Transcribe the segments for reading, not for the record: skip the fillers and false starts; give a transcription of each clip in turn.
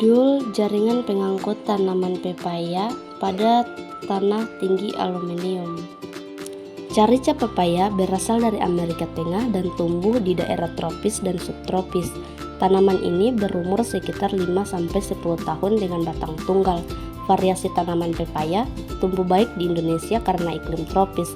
Judul Jaringan Pengangkut Tanaman Pepaya pada Tanah Tinggi Aluminium. Carica pepaya berasal dari Amerika Tengah dan tumbuh di daerah tropis dan subtropis. Tanaman ini berumur sekitar 5-10 tahun dengan batang tunggal. Variasi tanaman pepaya tumbuh baik di Indonesia karena iklim tropis.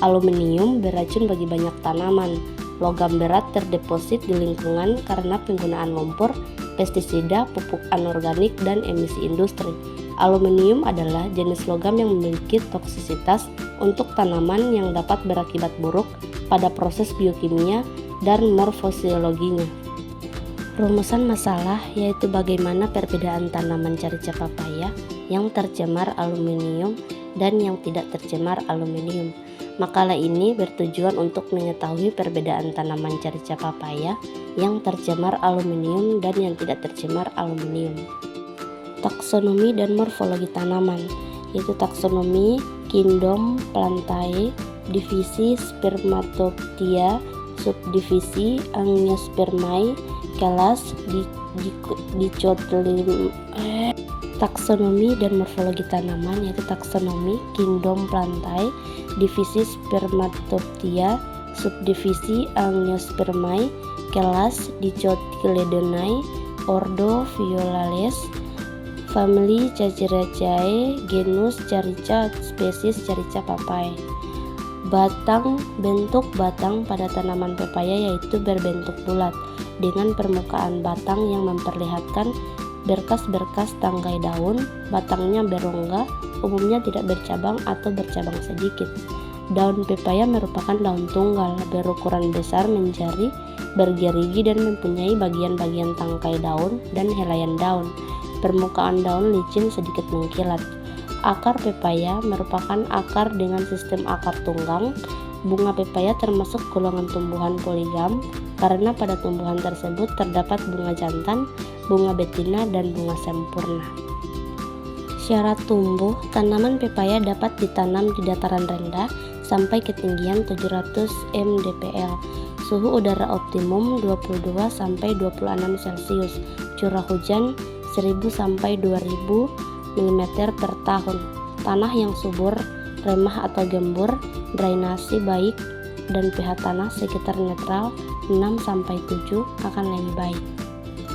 Aluminium beracun bagi banyak tanaman. Logam berat terdeposit di lingkungan karena penggunaan lumpur, pestisida, pupuk anorganik, dan emisi industri. Aluminium adalah jenis logam yang memiliki toksisitas untuk tanaman yang dapat berakibat buruk pada proses biokimia dan morfosiologinya. Rumusan masalah yaitu bagaimana perbedaan tanaman carica papaya yang tercemar aluminium dan yang tidak tercemar aluminium. Makalah ini bertujuan untuk mengetahui perbedaan tanaman carica papaya yang tercemar aluminium dan yang tidak tercemar aluminium. Taksonomi dan morfologi tanaman, yaitu taksonomi Kingdom Plantae, divisi Spermatoptia, subdivisi Angiospermae, kelas Dicotyledon. Taksonomi dan morfologi tanaman, yaitu taksonomi Kingdom Plantae, divisi Spermatoptia, subdivisi Angiospermae, kelas Dicotyledonae, ordo Violales, famili Caricaceae, genus Carica, spesies Carica papae. Bentuk batang pada tanaman pepaya yaitu berbentuk bulat dengan permukaan batang yang memperlihatkan berkas-berkas tangkai daun. Batangnya berongga, umumnya tidak bercabang atau bercabang sedikit. Daun pepaya merupakan daun tunggal berukuran besar menjari, bergerigi dan mempunyai bagian-bagian tangkai daun dan helaian daun. Permukaan daun licin sedikit mengkilat. Akar pepaya merupakan akar dengan sistem akar tunggang. Bunga pepaya termasuk golongan tumbuhan poligam karena pada tumbuhan tersebut terdapat bunga jantan, bunga betina, dan bunga sempurna. Syarat tumbuh, tanaman pepaya dapat ditanam di dataran rendah sampai ketinggian 700 mdpl. Suhu udara optimum 22-26 Celcius. Curah hujan 1000-2000 mm per tahun. Tanah yang subur, remah atau gembur, drainasi baik, dan pH tanah sekitar netral 6-7 akan lebih baik.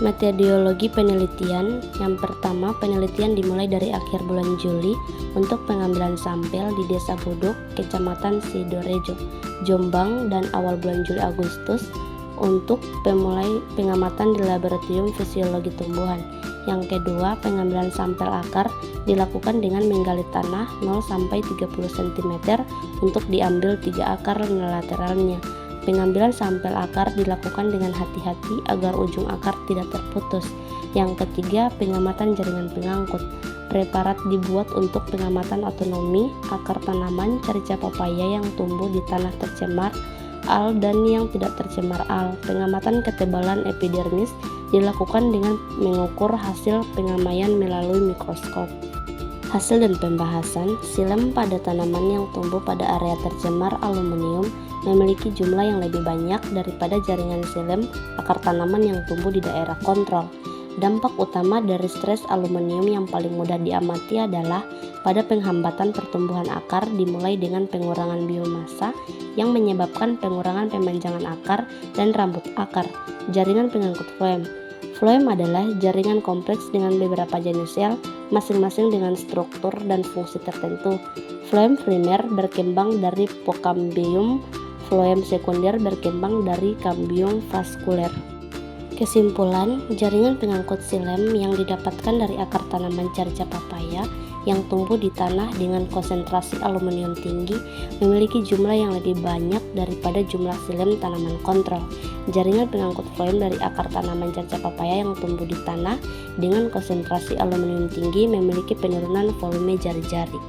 Metodologi penelitian. Yang pertama, penelitian dimulai dari akhir bulan Juli untuk pengambilan sampel di Desa Buduk, Kecamatan Sidorejo, Jombang, dan awal bulan Juli Agustus untuk pengamatan di Laboratorium Fisiologi Tumbuhan. Yang kedua, pengambilan sampel akar dilakukan dengan menggali tanah 0-30 cm untuk diambil 3 akar lateralnya. Pengambilan sampel akar dilakukan dengan hati-hati agar ujung akar tidak terputus. Yang ketiga, pengamatan jaringan pengangkut. Preparat dibuat untuk pengamatan otonomi akar tanaman carica papaya yang tumbuh di tanah tercemar al dan yang tidak tercemar al. Pengamatan ketebalan epidermis dilakukan dengan mengukur hasil pengamaian melalui mikroskop. Hasil dan pembahasan. Xilem pada tanaman yang tumbuh pada area tercemar aluminium memiliki jumlah yang lebih banyak daripada jaringan xilem akar tanaman yang tumbuh di daerah kontrol. Dampak utama dari stres aluminium yang paling mudah diamati adalah pada penghambatan pertumbuhan akar, dimulai dengan pengurangan biomasa yang menyebabkan pengurangan pemanjangan akar dan rambut akar. Jaringan pengangkut floem. Floem adalah jaringan kompleks dengan beberapa jenis sel, masing-masing dengan struktur dan fungsi tertentu. Floem primer berkembang dari pokambium, floem sekunder berkembang dari kambium vaskuler. Kesimpulan, jaringan pengangkut xilem yang didapatkan dari akar tanaman carica papaya yang tumbuh di tanah dengan konsentrasi aluminium tinggi memiliki jumlah yang lebih banyak daripada jumlah xilem tanaman kontrol. Jaringan pengangkut floem dari akar tanaman carica papaya yang tumbuh di tanah dengan konsentrasi aluminium tinggi memiliki penurunan volume jari-jari.